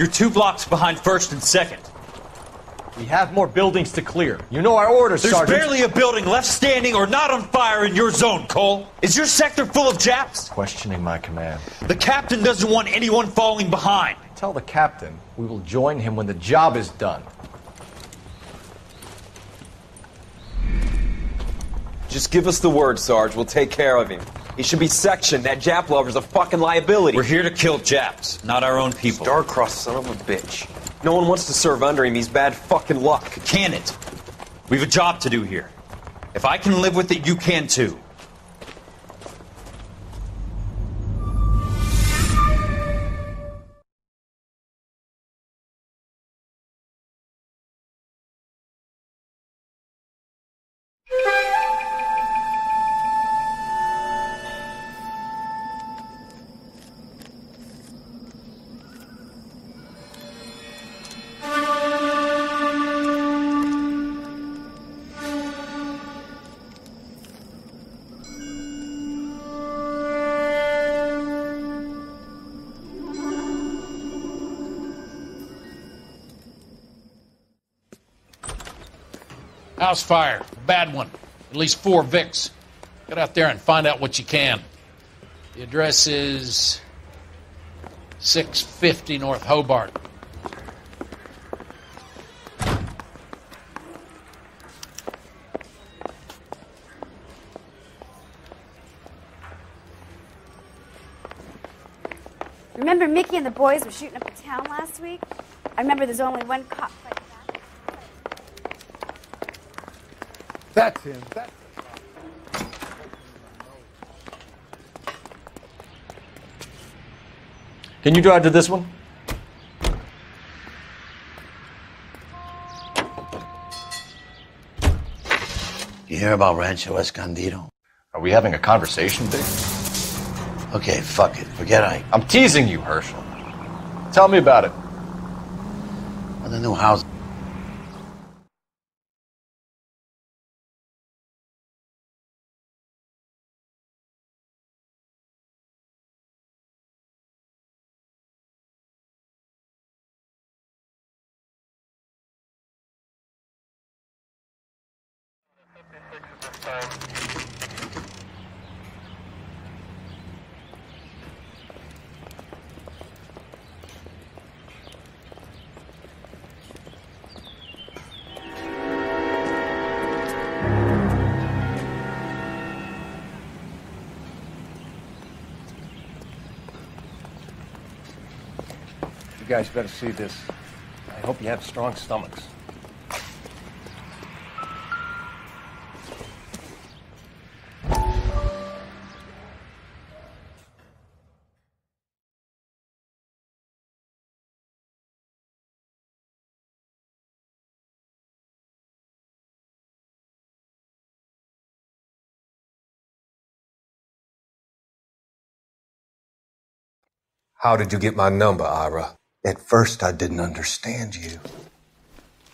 You're 2 blocks behind 1st and 2nd. We have more buildings to clear. You know our orders, Sergeant. There's barely a building left standing or not on fire in your zone, Cole. Is your sector full of Japs? Questioning my command. The captain doesn't want anyone falling behind. Tell the captain we will join him when the job is done. Just give us the word, Sarge. We'll take care of him. He should be sectioned. That Jap lover's a fucking liability. We're here to kill Japs, not our own people. Star-crossed son of a bitch. No one wants to serve under him. He's bad fucking luck. Can it? We've a job to do here. If I can live with it, you can too. House fire. Bad one. At least 4 Vicks. Get out there and find out what you can. The address is 650 North Hobart. Remember Mickey and the boys were shooting up the town last week? I remember there's only one cop fighting back. That's him. Can you drive to this one? You hear about Rancho Escondido? Are we having a conversation, Dick? Okay, fuck it. Forget I... I'm teasing you, Herschel. Tell me about it. Well, the new house... You guys better see this. I hope you have strong stomachs. How did you get my number, Ira? At first, I didn't understand you,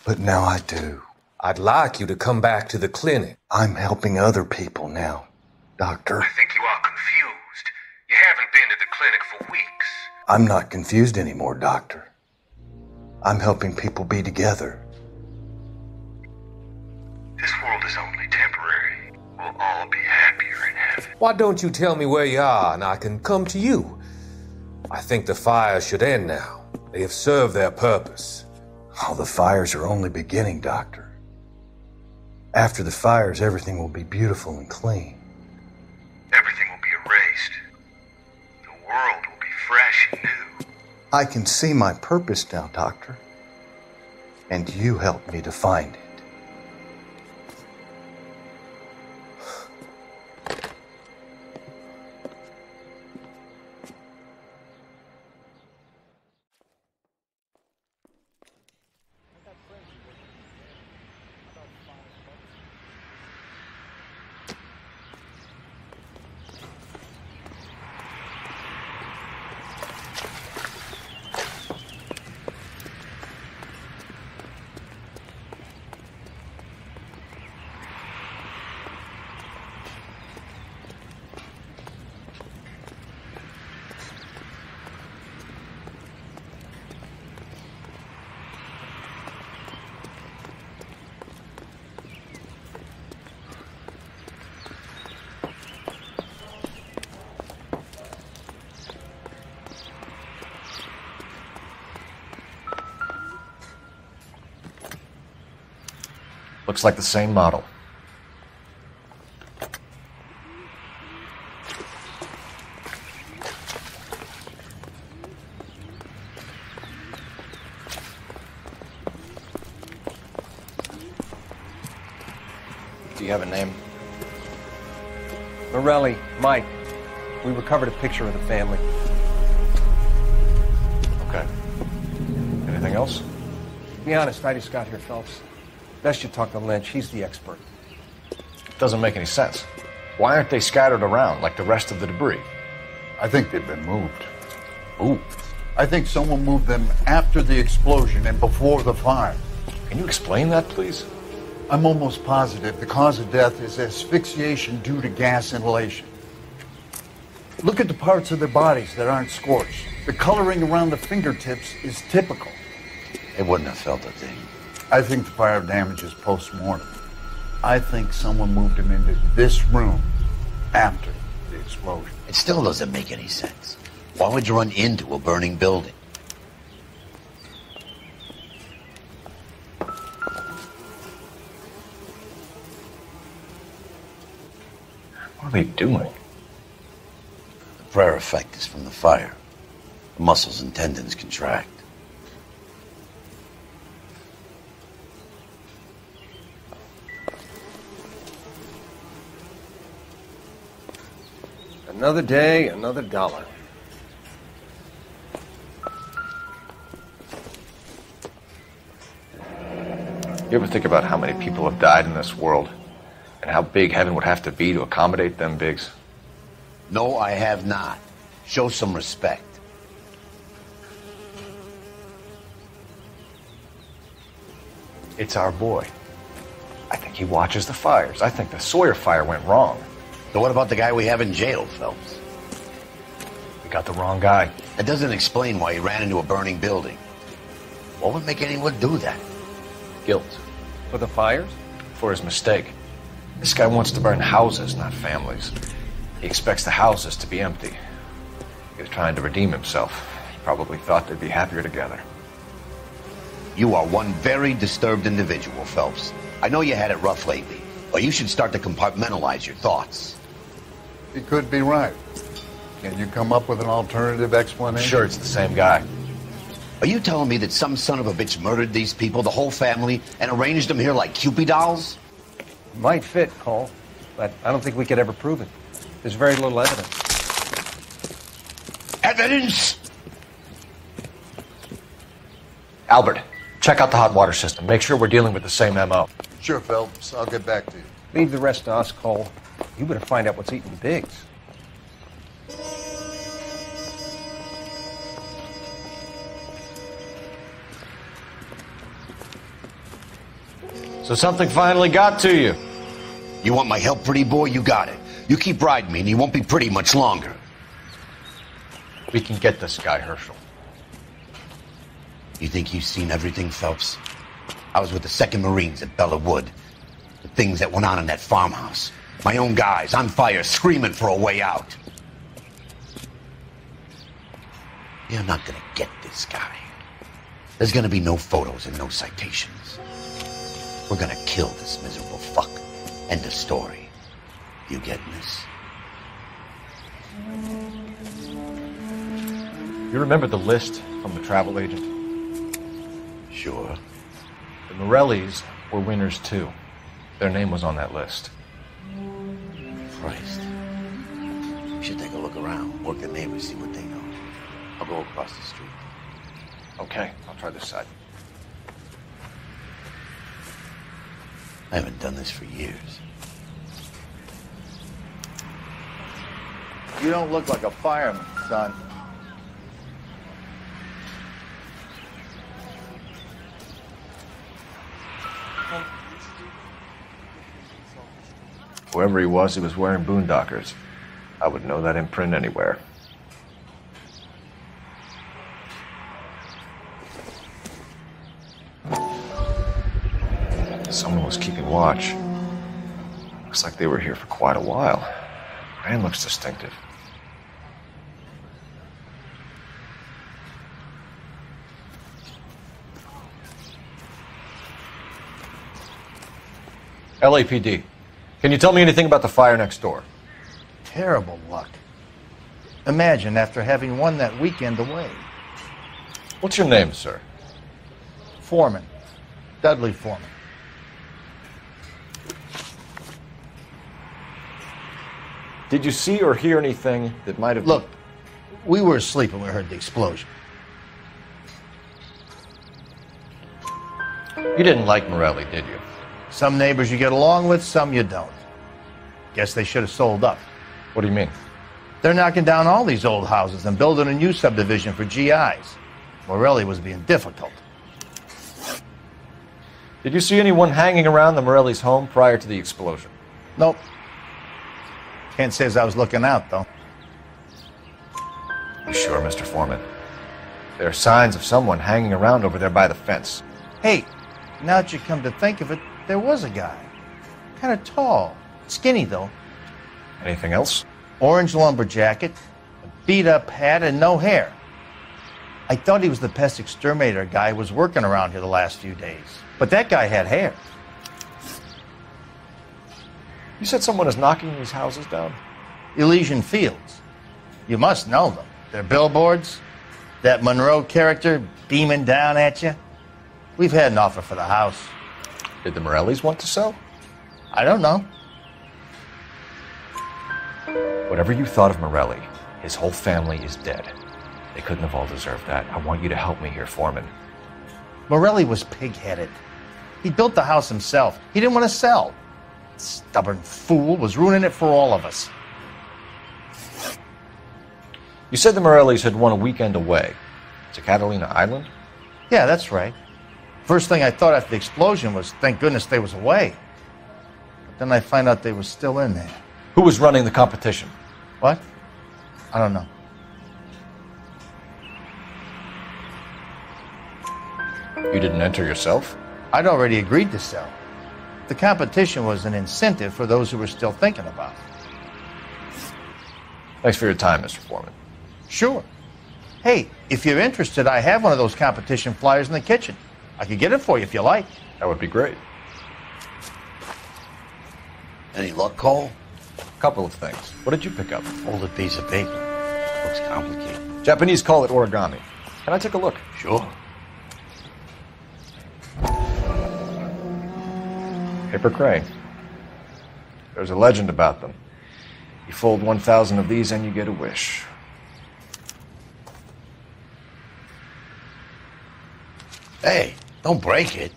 but now I do. I'd like you to come back to the clinic. I'm helping other people now, Doctor. I think you are confused. You haven't been to the clinic for weeks. I'm not confused anymore, Doctor. I'm helping people be together. This world is only temporary. We'll all be happier in heaven. Why don't you tell me where you are and I can come to you? I think the fires should end now. They have served their purpose. Oh, the fires are only beginning, Doctor. After the fires, everything will be beautiful and clean. Everything will be erased. The world will be fresh and new. I can see my purpose now, Doctor. And you helped me to find it. Looks like the same model. Do you have a name? Morelli, Mike. We recovered a picture of the family. Okay. Anything else? To be honest, I just got here, Phelps. Best you talk to Lynch. He's the expert. Doesn't make any sense. Why aren't they scattered around like the rest of the debris? I think they've been moved. Ooh. I think someone moved them after the explosion and before the fire. Can you explain that, please? I'm almost positive the cause of death is asphyxiation due to gas inhalation. Look at the parts of their bodies that aren't scorched. The coloring around the fingertips is typical. They wouldn't have felt a thing. I think the fire damage is post-mortem. I think someone moved him into this room after the explosion. It still doesn't make any sense. Why would you run into a burning building? What are they doing? The prayer effect is from the fire. The muscles and tendons contract. Another day, another dollar. You ever think about how many people have died in this world? And how big heaven would have to be to accommodate them bigs? No, I have not. Show some respect. It's our boy. I think he watches the fires. I think the Sawyer fire went wrong. So what about the guy we have in jail, Phelps? We got the wrong guy. That doesn't explain why he ran into a burning building. What would make anyone do that? Guilt. For the fires? For his mistake. This guy wants to burn houses, not families. He expects the houses to be empty. He was trying to redeem himself. He probably thought they'd be happier together. You are one very disturbed individual, Phelps. I know you had it rough lately, but you should start to compartmentalize your thoughts. He could be right. Can you come up with an alternative explanation? Sure, it's the same guy. Are you telling me that some son of a bitch murdered these people, the whole family, and arranged them here like Cupid dolls? Might fit, Cole, but I don't think we could ever prove it. There's very little evidence. Evidence? Albert, check out the hot water system. Make sure we're dealing with the same MO. Sure, Phelps. I'll get back to you. Leave the rest to us, Cole. You better find out what's eating the Biggs. So something finally got to you. You want my help, pretty boy? You got it. You keep riding me and you won't be pretty much longer. We can get this guy, Herschel. You think you've seen everything, Phelps? I was with the 2nd Marines at Bella Wood. The things that went on in that farmhouse. My own guys on fire, screaming for a way out. You're not gonna get this guy. There's gonna be no photos and no citations. We're gonna kill this miserable fuck. End of story. You getting this? You remember the list from the travel agent? Sure. The Morellis were winners too. Their name was on that list. Christ. We should take a look around, work the neighbors, see what they know. I'll go across the street. Okay, I'll try this side. I haven't done this for years. You don't look like a fireman, son. Whoever he was wearing boondockers. I would know that imprint anywhere. Someone was keeping watch. Looks like they were here for quite a while. Man looks distinctive. LAPD. Can you tell me anything about the fire next door? Terrible luck. Imagine after having won that weekend away. What's your name, sir? Foreman. Dudley Foreman. Did you see or hear anything that might have... Look, we were asleep when we heard the explosion. You didn't like Morelli, did you? Some neighbors you get along with, some you don't. Guess they should have sold up. What do you mean? They're knocking down all these old houses and building a new subdivision for GIs. Morelli was being difficult. Did you see anyone hanging around the Morelli's home prior to the explosion? Nope. Can't say as I was looking out, though. You sure, Mr. Foreman? There are signs of someone hanging around over there by the fence. Hey, now that you come to think of it, there was a guy. Kind of tall. Skinny, though. Anything else? Orange lumber jacket, a beat-up hat, and no hair. I thought he was the pest exterminator guy who was working around here the last few days. But that guy had hair. You said someone is knocking these houses down? Elysian Fields. You must know them. Their billboards, that Monroe character beaming down at you. We've had an offer for the house. Did the Morellis want to sell? I don't know. Whatever you thought of Morelli, his whole family is dead. They couldn't have all deserved that. I want you to help me here, Foreman. Morelli was pig-headed. He built the house himself. He didn't want to sell. Stubborn fool was ruining it for all of us. You said the Morellis had won a weekend away to Catalina Island? Yeah, that's right. First thing I thought after the explosion was, thank goodness they was away. But then I find out they was still in there. Who was running the competition? What? I don't know. You didn't enter yourself? I'd already agreed to sell. The competition was an incentive for those who were still thinking about it. Thanks for your time, Mr. Foreman. Sure. Hey, if you're interested, I have one of those competition flyers in the kitchen. I could get it for you if you like. That would be great. Any luck, Cole? A couple of things. What did you pick up? Folded piece of paper. Looks complicated. Japanese call it origami. Can I take a look? Sure. Paper crane. There's a legend about them. You fold 1,000 of these and you get a wish. Hey, don't break it.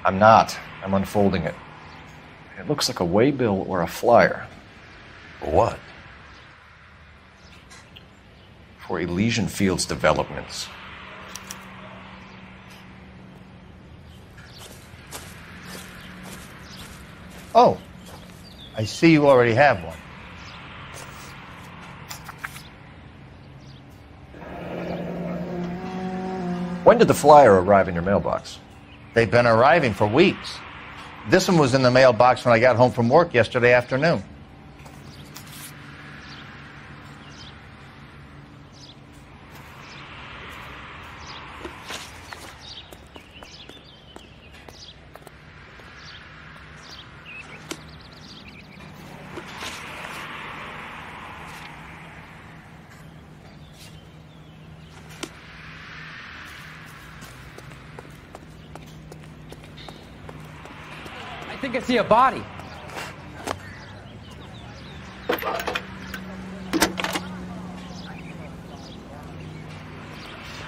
I'm not. I'm unfolding it. It looks like a waybill or a flyer. For what? For Elysian Fields developments. Oh, I see you already have one. When did the flyer arrive in your mailbox? They've been arriving for weeks. This one was in the mailbox when I got home from work yesterday afternoon. I think I see a body.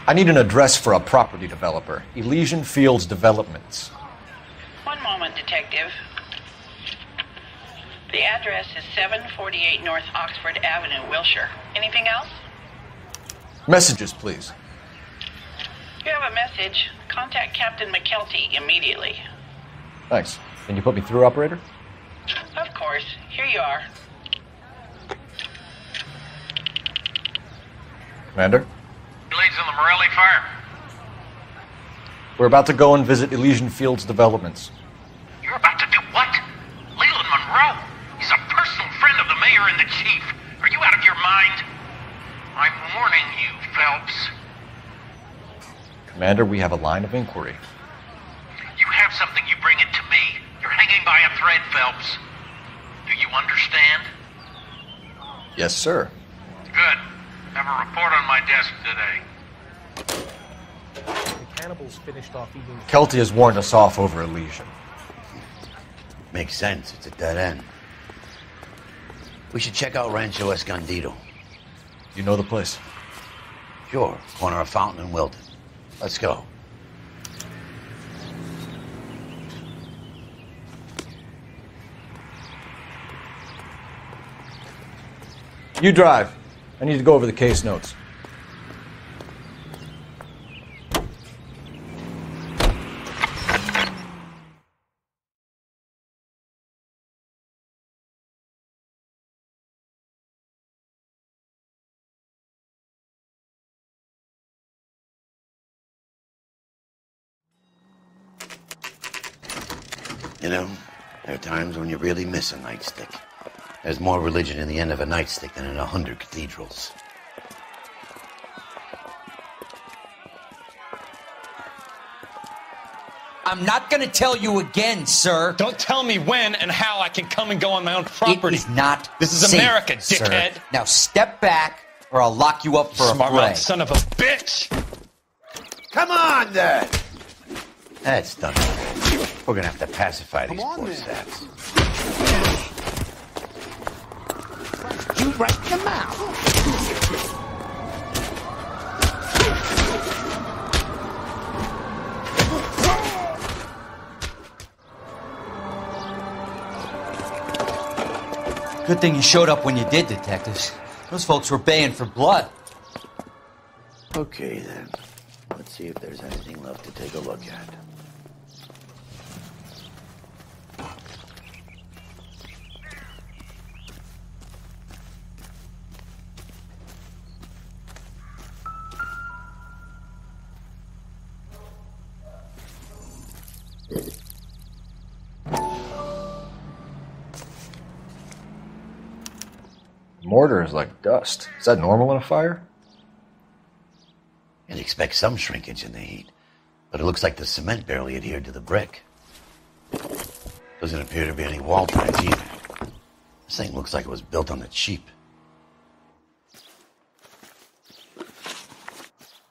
I need an address for a property developer. Elysian Fields Developments. One moment, Detective. The address is 748 North Oxford Avenue, Wilshire. Anything else? Messages, please. If you have a message, contact Captain McKelty immediately. Thanks. Can you put me through, operator? Of course. Here you are. Commander? Leads on the Morelli fire. We're about to go and visit Elysian Fields Developments. You're about to do what? Leland Monroe? He's a personal friend of the mayor and the chief. Are you out of your mind? I'm warning you, Phelps. Commander, we have a line of inquiry. You have something, you bring it to me. You're hanging Yes, sir. Good. Have a report on my desk today. The cannibals finished off eating. Kelty has warned us off over Elysian. Makes sense. It's a dead end. We should check out Rancho Escondido. You know the place? Sure. Corner of Fountain and Wilton. Let's go. You drive. I need to go over the case notes. You know, there are times when you really miss a nightstick. There's more religion in the end of a nightstick than in 100 cathedrals. I'm not gonna tell you again, sir. Don't tell me when and how I can come and go on my own property. It is not This is safe, America, dickhead. sir. Now step back, or I'll lock you up for a Smart fray. mouth son of a bitch! Come on, then! That's done. We're gonna have to pacify these poor saps. You right your mouth. Good thing you showed up when you did, detectives. Those folks were baying for blood. Okay, then. Let's see if there's anything left to take a look at. Mortar is like dust. Is that normal in a fire? You'd expect some shrinkage in the heat, but it looks like the cement barely adhered to the brick. Doesn't appear to be any wall ties either. This thing looks like it was built on the cheap.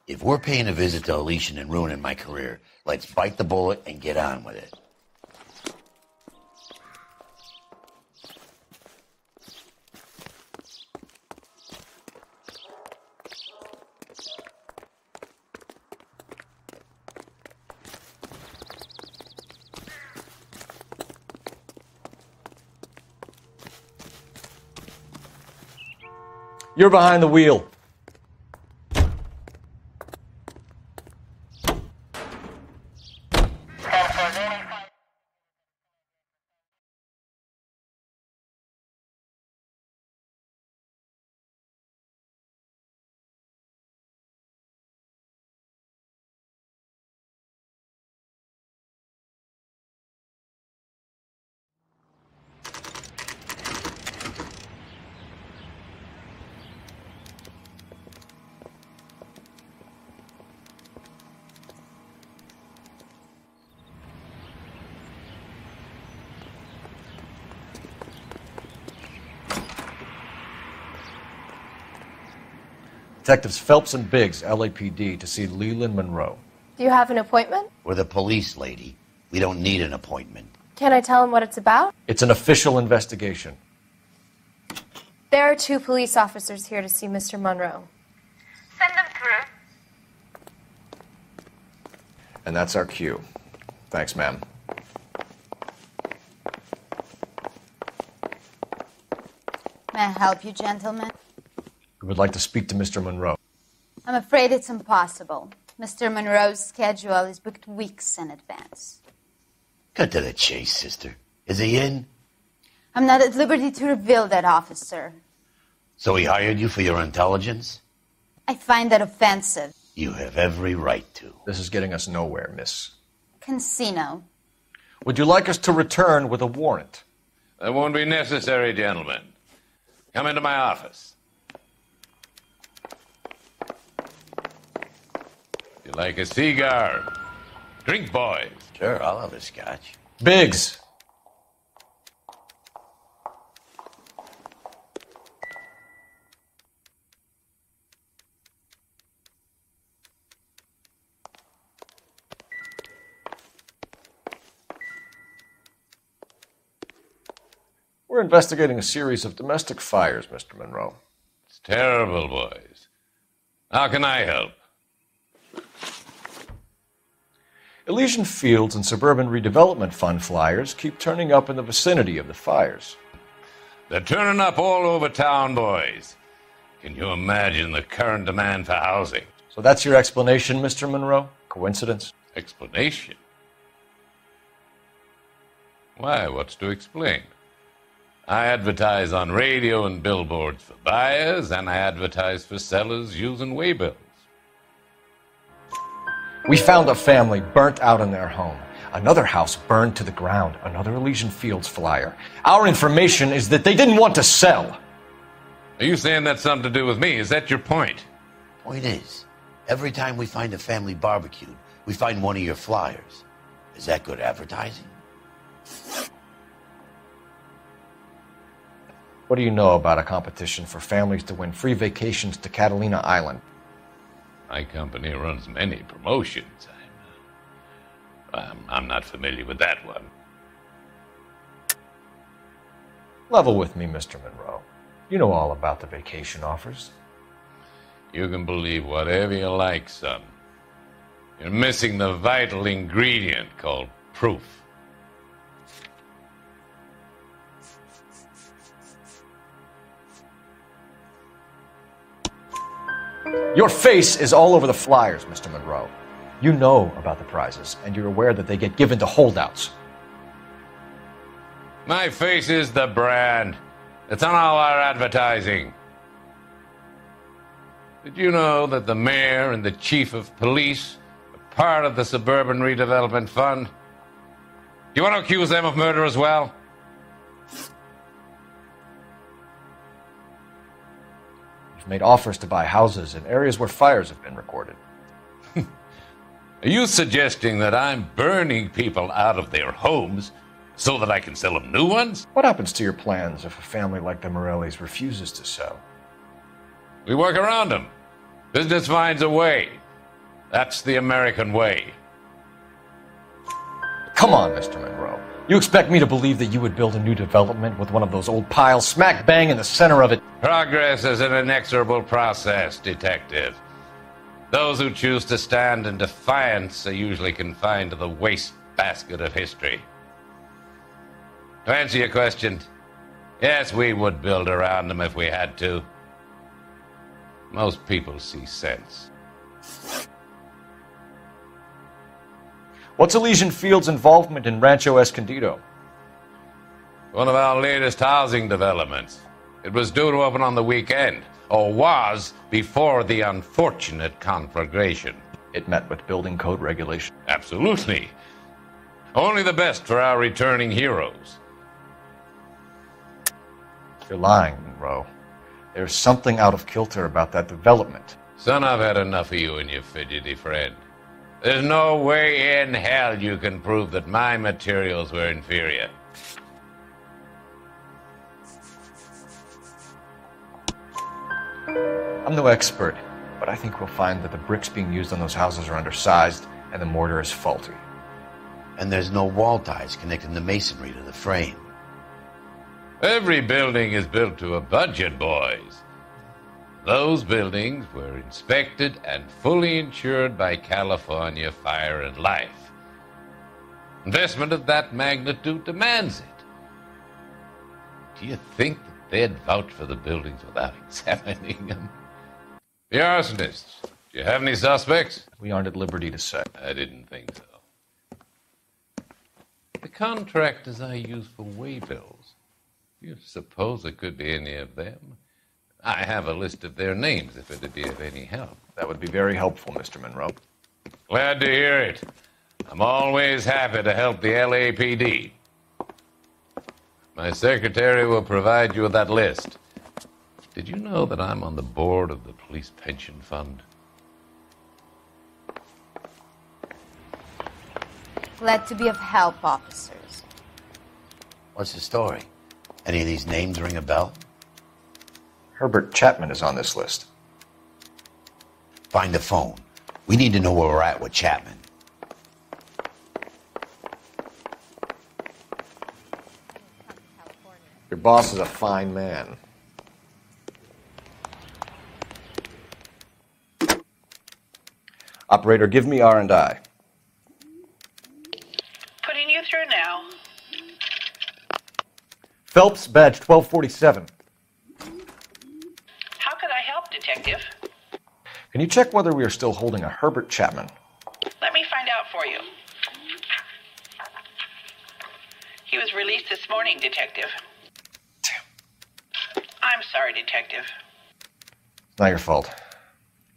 If we're paying a visit to Elysian and ruining my career, let's bite the bullet and get on with it. You're behind the wheel. Detectives Phelps and Biggs, LAPD, to see Leland Monroe. Do you have an appointment? We're the police, lady. We don't need an appointment. Can I tell him what it's about? It's an official investigation. There are 2 police officers here to see Mr. Monroe. Send them through. And that's our cue. Thanks, ma'am. May I help you, gentlemen? We would like to speak to Mr. Monroe. I'm afraid it's impossible. Mr. Monroe's schedule is booked weeks in advance. Cut to the chase, sister. Is he in? I'm not at liberty to reveal that, officer. So he hired you for your intelligence? I find that offensive. You have every right to. This is getting us nowhere, miss. Casino. Would you like us to return with a warrant? That won't be necessary, gentlemen. Come into my office. You like a cigar? Drink, boys. Sure, I'll have a scotch. Biggs. We're investigating a series of domestic fires, Mr. Monroe. It's terrible, boys. How can I help? Elysian Fields and Suburban Redevelopment Fund flyers keep turning up in the vicinity of the fires. They're turning up all over town, boys. Can you imagine the current demand for housing? So that's your explanation, Mr. Monroe? Coincidence? Explanation? Why, what's to explain? I advertise on radio and billboards for buyers, and I advertise for sellers using waybills. We found a family burnt out in their home. Another house burned to the ground. Another Elysian Fields flyer. Our information is that they didn't want to sell. Are you saying that's something to do with me? Is that your point? Point is, every time we find a family barbecued, we find one of your flyers. Is that good advertising? What do you know about a competition for families to win free vacations to Catalina Island? My company runs many promotions. I'm not familiar with that one. Level with me, Mr. Monroe. You know all about the vacation offers. You can believe whatever you like, son. You're missing the vital ingredient called proof. Your face is all over the flyers, Mr. Monroe. You know about the prizes, and you're aware that they get given to holdouts. My face is the brand. It's on all our advertising. Did you know that the mayor and the chief of police are part of the Suburban Redevelopment Fund? Do you want to accuse them of murder as well? You've made offers to buy houses in areas where fires have been recorded. Are you suggesting that I'm burning people out of their homes so that I can sell them new ones? What happens to your plans if a family like the Morellis refuses to sell? We work around them. Business finds a way. That's the American way. Come on, Mr. Monroe. You expect me to believe that you would build a new development with one of those old piles smack bang in the center of it? Progress is an inexorable process, Detective. Those who choose to stand in defiance are usually confined to the wastebasket of history. To answer your question, yes, we would build around them if we had to. Most people see sense. What's Elysian Fields' involvement in Rancho Escondido? One of our latest housing developments. It was due to open on the weekend, or was before the unfortunate conflagration. It met with building code regulation. Absolutely. Only the best for our returning heroes. You're lying, Monroe. There's something out of kilter about that development. Son, I've had enough of you and your fidgety friend. There's no way in hell you can prove that my materials were inferior. I'm no expert, but I think we'll find that the bricks being used on those houses are undersized and the mortar is faulty. And there's no wall ties connecting the masonry to the frame. Every building is built to a budget, boys. Those buildings were inspected and fully insured by California Fire and Life. Investment of that magnitude demands it. Do you think that they'd vouch for the buildings without examining them? The arsonists. Do you have any suspects? We aren't at liberty to say. I didn't think so. The contractors I use for waybills. Do you suppose it could be any of them? I have a list of their names if it'd be of any help. That would be very helpful, Mr. Monroe. Glad to hear it. I'm always happy to help the LAPD. My secretary will provide you with that list. Did you know that I'm on the board of the Police Pension Fund? Glad to be of help, officers. What's the story? Any of these names ring a bell? Herbert Chapman is on this list. Find the phone. We need to know where we're at with Chapman. Your boss is a fine man. Operator, give me R&I. Putting you through now. Phelps, badge 1247. How could I help, Detective? Can you check whether we are still holding a Herbert Chapman? Let me find out for you. He was released this morning, Detective. Damn. I'm sorry, Detective. It's not your fault.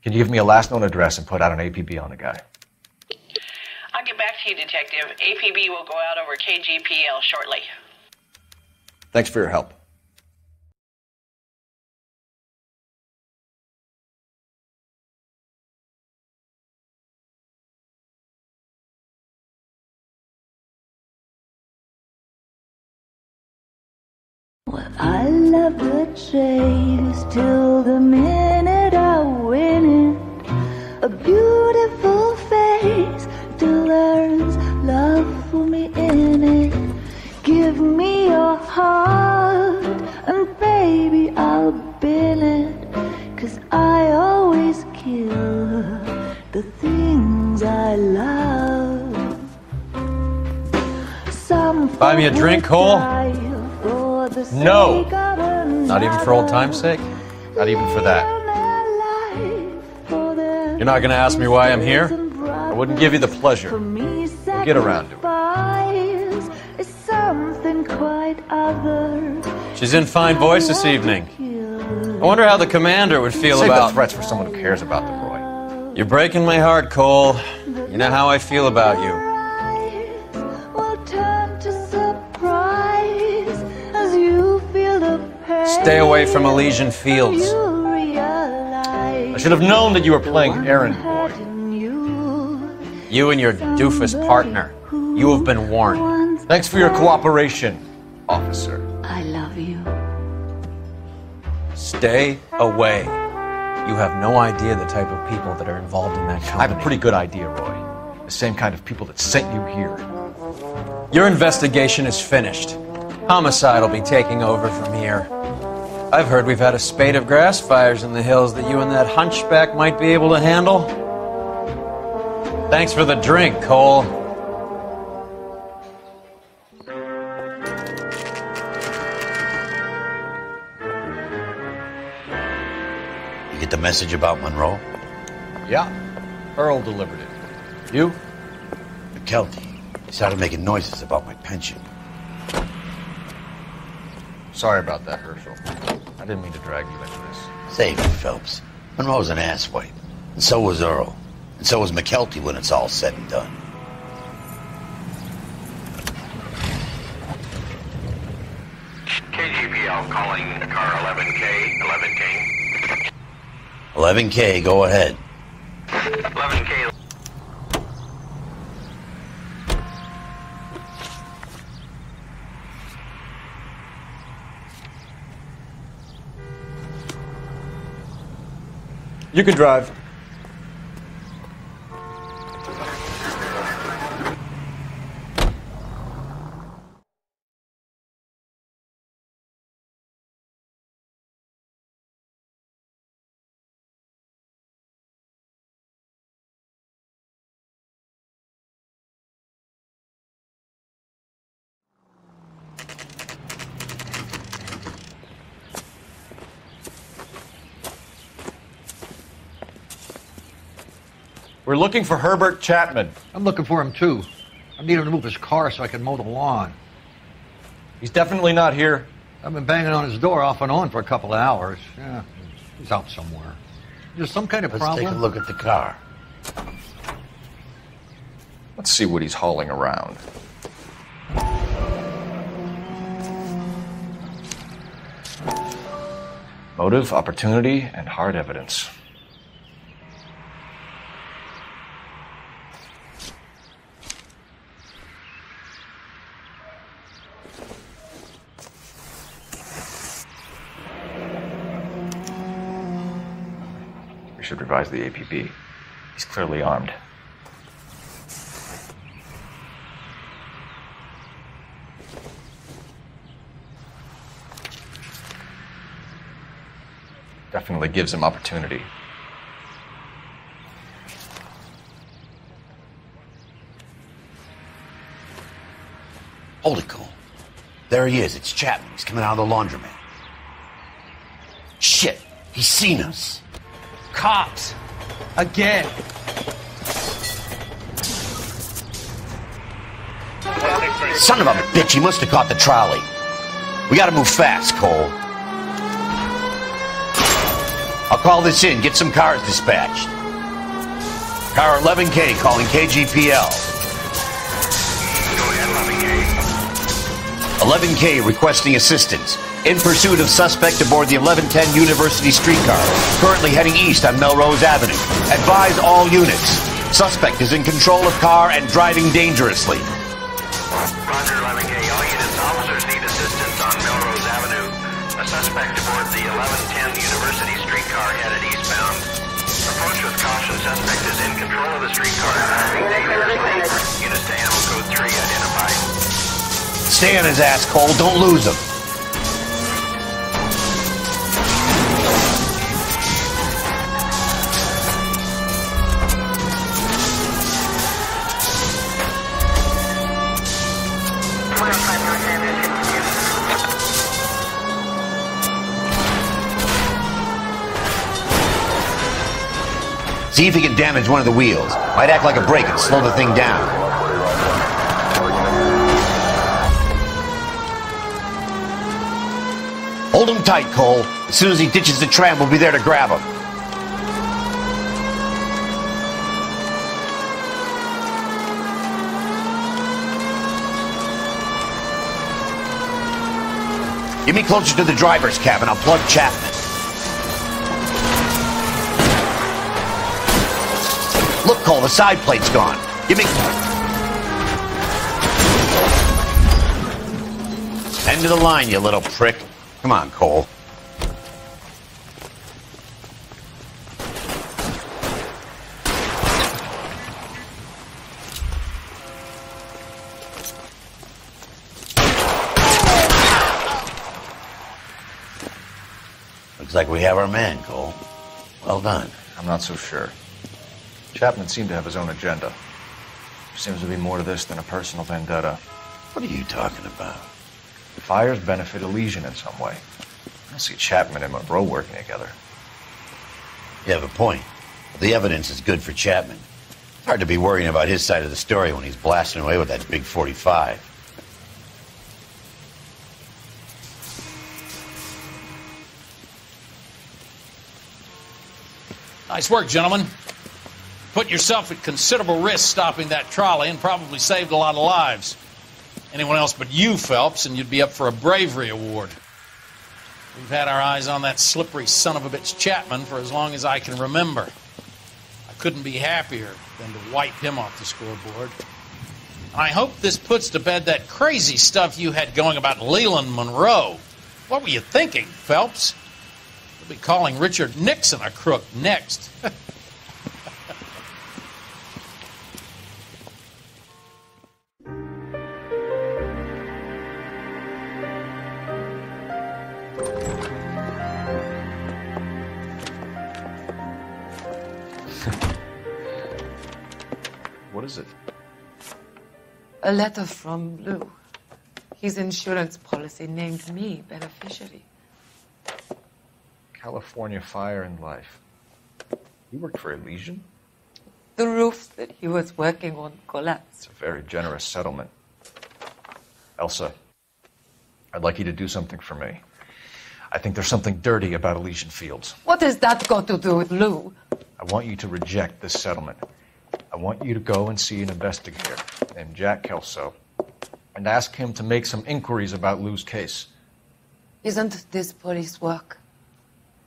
Can you give me a last known address and put out an APB on the guy? I'll get back to you, Detective. APB will go out over KGPL shortly. Thanks for your help. I love the chase till the minute I win it. A beautiful face till there's love for me in it. Give me your heart and baby I'll bin it. 'Cause I always kill the things I love. Some Buy me a drink, Cole? No! Not even for old time's sake? Not even for that? You're not gonna ask me why I'm here? I wouldn't give you the pleasure. We'll get around to it. She's in fine voice this evening. I wonder how the commander would feel Save about... the threats for someone who cares about the boy. You're breaking my heart, Cole. You know how I feel about you. Stay away from Elysian Fields. I should have known that you were playing errand boy. You and your doofus partner. You have been warned. Thanks for your cooperation, officer. I love you. Stay away. You have no idea the type of people that are involved in that company. I have a pretty good idea, Roy. The same kind of people that sent you here. Your investigation is finished. Homicide will be taking over from here. I've heard we've had a spate of grass fires in the hills that you and that hunchback might be able to handle. Thanks for the drink, Cole. You get the message about Monroe? Yeah. Earl delivered it. You? McKelty. He started making noises about my pension. Sorry about that, Herschel. I didn't mean to drag you into this. Save it, Phelps. Monroe's an asswipe. And so was Earl. And so was McKelty when it's all said and done. KGPL calling car 11K, 11K. 11K, go ahead. 11K. You can drive. We're looking for Herbert Chapman. I'm looking for him too. I need him to move his car so I can mow the lawn. He's definitely not here. I've been banging on his door off and on for a couple of hours. Yeah, he's out somewhere. There's some kind of problem. Let's take a look at the car. Let's see what he's hauling around. Motive, opportunity, and hard evidence. We should revise the APB. He's clearly armed. definitely gives him opportunity. Hold it, Cole. There he is. It's Chapman. He's coming out of the laundromat. Shit. He's seen us. Cops. Again. Son of a bitch. He must have caught the trolley. We gotta move fast, Cole. I'll call this in. Get some cars dispatched. Car 11K calling KGPL. 11K requesting assistance. In pursuit of suspect aboard the 1110 University streetcar. Currently heading east on Melrose Avenue. Advise all units. Suspect is in control of car and driving dangerously. Roger, 11K. All units, officers need assistance on Melrose Avenue. A suspect aboard the 1110 University streetcar headed eastbound. Approach with caution. Suspect is in control of the streetcar and driving dangerously. Units to animal code 3 identified. Stay on his ass, Cole. Don't lose him. See if he can damage one of the wheels. Might act like a brake and slow the thing down. Hold him tight, Cole. As soon as he ditches the tram, we'll be there to grab him. Get me closer to the driver's cabin. I'll plug Chapman. Look, Cole, the side plate's gone. Give me... End of the line, you little prick. Come on, Cole. Looks like we have our man, Cole. Well done. I'm not so sure. Chapman seemed to have his own agenda. There seems to be more to this than a personal vendetta. What are you talking about? The fires benefit Elysian in some way. I don't see Chapman and Monroe working together. You have a point. The evidence is good for Chapman. It's hard to be worrying about his side of the story when he's blasting away with that big 45. Nice work, gentlemen. Put yourself at considerable risk stopping that trolley and probably saved a lot of lives. Anyone else but you, Phelps, and you'd be up for a bravery award. We've had our eyes on that slippery son of a bitch Chapman for as long as I can remember. I couldn't be happier than to wipe him off the scoreboard. And I hope this puts to bed that crazy stuff you had going about Leland Monroe. What were you thinking, Phelps? You'll be calling Richard Nixon a crook next. What is it? A letter from Lou. His insurance policy named me beneficiary. California Fire and Life. You worked for Elysian? The roof that he was working on collapsed. It's a very generous settlement. Elsa, I'd like you to do something for me. I think there's something dirty about Elysian Fields. What has that got to do with Lou? I want you to reject this settlement. I want you to go and see an investigator named Jack Kelso and ask him to make some inquiries about Lou's case. Isn't this police work?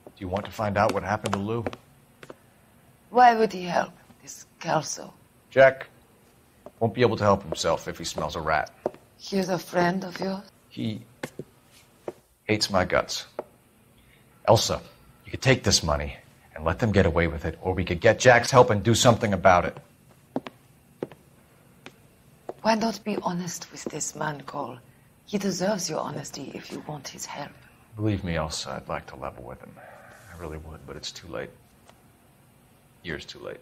Do you want to find out what happened to Lou? Why would he help this Kelso? Jack won't be able to help himself if he smells a rat. He's a friend of yours? He hates my guts. Elsa, you could take this money and let them get away with it, or we could get Jack's help and do something about it. Why not be honest with this man, Cole? He deserves your honesty if you want his help. Believe me, Elsa, I'd like to level with him. I really would, but it's too late. Years too late.